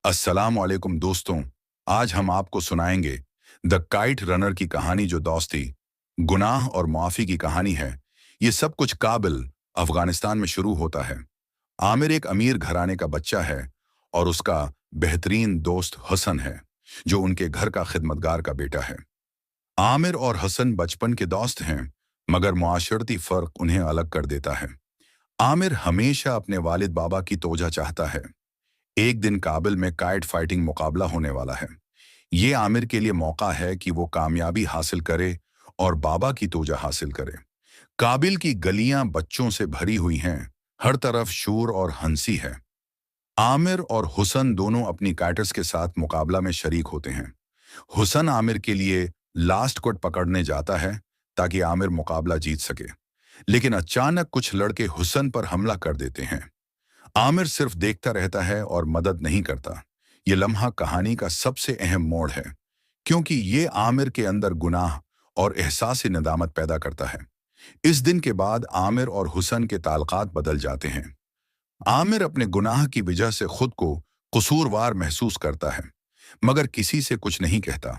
अस्सलाम वालेकुम दोस्तों। आज हम आपको सुनाएंगे द काइट रनर की कहानी, जो दोस्ती, गुनाह और मुआफ़ी की कहानी है। ये सब कुछ काबिल, अफगानिस्तान में शुरू होता है। आमिर एक अमीर घराने का बच्चा है और उसका बेहतरीन दोस्त हसन है, जो उनके घर का खिदमतगार का बेटा है। आमिर और हसन बचपन के दोस्त हैं, मगर मुआशरती फ़र्क उन्हें अलग कर देता है। आमिर हमेशा अपने वालिद बाबा की तोजा चाहता है। एक दिन काबिल में काइट फाइटिंग मुकाबला होने वाला है। ये आमिर के लिए मौका है कि वो कामयाबी हासिल करे और बाबा की तोजा हासिल करे। काबिल की गलियां बच्चों से भरी हुई हैं, हर तरफ शोर और हंसी है। आमिर और हुसन दोनों अपनी काइटर्स के साथ मुकाबला में शरीक होते हैं। हुसन आमिर के लिए लास्ट कोट पकड़ने जाता है ताकि आमिर मुकाबला जीत सके, लेकिन अचानक कुछ लड़के हुसन पर हमला कर देते हैं। आमिर सिर्फ देखता रहता है और मदद नहीं करता। ये लम्हा कहानी का सबसे अहम मोड़ है, क्योंकि ये आमिर के अंदर गुनाह और एहसास नदामत पैदा करता है। इस दिन के बाद आमिर और हुसन के ताल्लुकात बदल जाते हैं। आमिर अपने गुनाह की वजह से खुद को कसूरवार महसूस करता है, मगर किसी से कुछ नहीं कहता।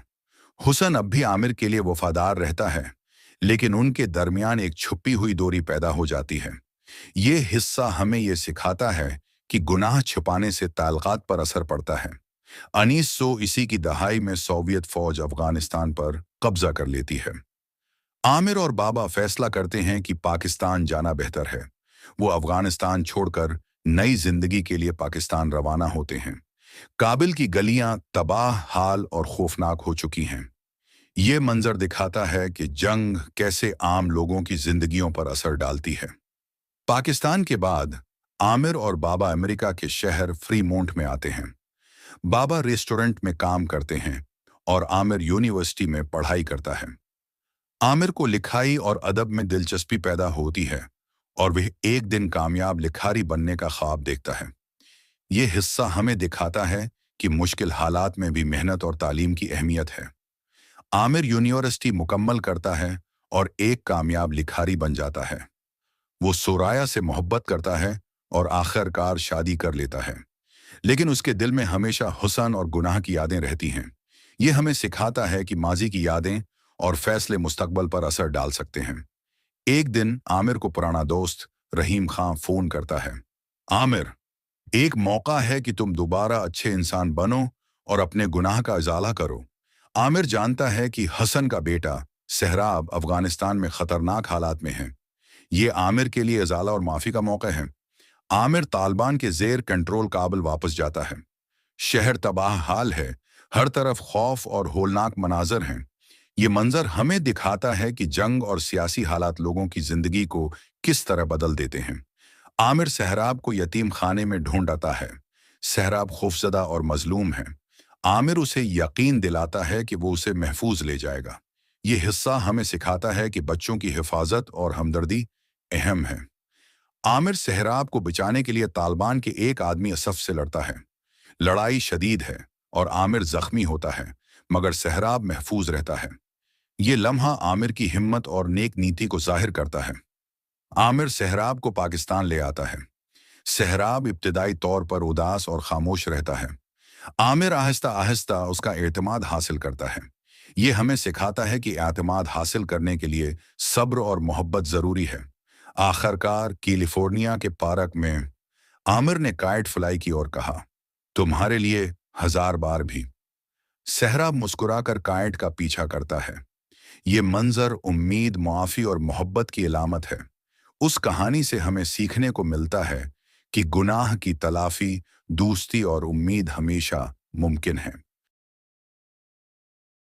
हुसन अब भी आमिर के लिए वफादार रहता है, लेकिन उनके दरमियान एक छुपी हुई दूरी पैदा हो जाती है। ये हिस्सा हमें ये सिखाता है कि गुनाह छुपाने से ताल्लुकात पर असर पड़ता है। 1980 की दहाई में सोवियत फौज अफगानिस्तान पर कब्जा कर लेती है। आमिर और बाबा फैसला करते हैं कि पाकिस्तान जाना बेहतर है। वो अफगानिस्तान छोड़कर नई जिंदगी के लिए पाकिस्तान रवाना होते हैं। काबिल की गलियां तबाह हाल और खौफनाक हो चुकी हैं। ये मंजर दिखाता है कि जंग कैसे आम लोगों की जिंदगियों पर असर डालती है। पाकिस्तान के बाद आमिर और बाबा अमेरिका के शहर फ्रीमोंट में आते हैं। बाबा रेस्टोरेंट में काम करते हैं और आमिर यूनिवर्सिटी में पढ़ाई करता है। आमिर को लिखाई और अदब में दिलचस्पी पैदा होती है और वह एक दिन कामयाब लिखारी बनने का ख्वाब देखता है। ये हिस्सा हमें दिखाता है कि मुश्किल हालात में भी मेहनत और तालीम की अहमियत है। आमिर यूनिवर्सिटी मुकम्मल करता है और एक कामयाब लिखारी बन जाता है। वो सोराया से मोहब्बत करता है और आखिरकार शादी कर लेता है, लेकिन उसके दिल में हमेशा हुस्न और गुनाह की यादें रहती हैं। ये हमें सिखाता है कि माजी की यादें और फैसले मुस्तकबल पर असर डाल सकते हैं। एक दिन आमिर को पुराना दोस्त रहीम खां फोन करता है। आमिर, एक मौका है कि तुम दोबारा अच्छे इंसान बनो और अपने गुनाह का इजाला करो। आमिर जानता है कि हसन का बेटा सहराब अफगानिस्तान में खतरनाक हालात में है। ये आमिर के लिए इजाला और माफी का मौका है। आमिर तालिबान के जेर कंट्रोल काबुल वापस जाता है। शहर तबाह हाल है, हर तरफ खौफ और होलनाक मनाजर हैं। ये मंजर हमें दिखाता है कि जंग और सियासी हालात लोगों की जिंदगी को किस तरह बदल देते हैं। आमिर सहराब को यतीम खाने में ढूंढ आता है। सहराब खौफजदा और मजलूम है। आमिर उसे यकीन दिलाता है कि वो उसे महफूज ले जाएगा। ये हिस्सा हमें सिखाता है कि बच्चों की हिफाजत और हमदर्दी अहम है। आमिर सहराब को बचाने के लिए तालिबान के एक आदमी असफ से लड़ता है। लड़ाई शदीद है और आमिर जख्मी होता है, मगर सहराब महफूज रहता है। ये लम्हा आमिर की हिम्मत और नेक नीति को जाहिर करता है। आमिर सहराब को पाकिस्तान ले आता है। सहराब इब्तिदाई तौर पर उदास और खामोश रहता है। आमिर आहिस्ता आहिस्ता उसका एतमाद हासिल करता है। ये हमें सिखाता है कि एतमाद हासिल करने के लिए सब्र और मोहब्बत जरूरी है। आखिरकार कैलिफोर्निया के पार्क में आमिर ने काइट फ्लाई की और कहा, तुम्हारे लिए 1000 बार भी। सहरा मुस्कुराकर काइट का पीछा करता है। ये मंजर उम्मीद, मुआफी और मोहब्बत की अलामत है। उस कहानी से हमें सीखने को मिलता है कि गुनाह की तलाफी, दोस्ती और उम्मीद हमेशा मुमकिन है।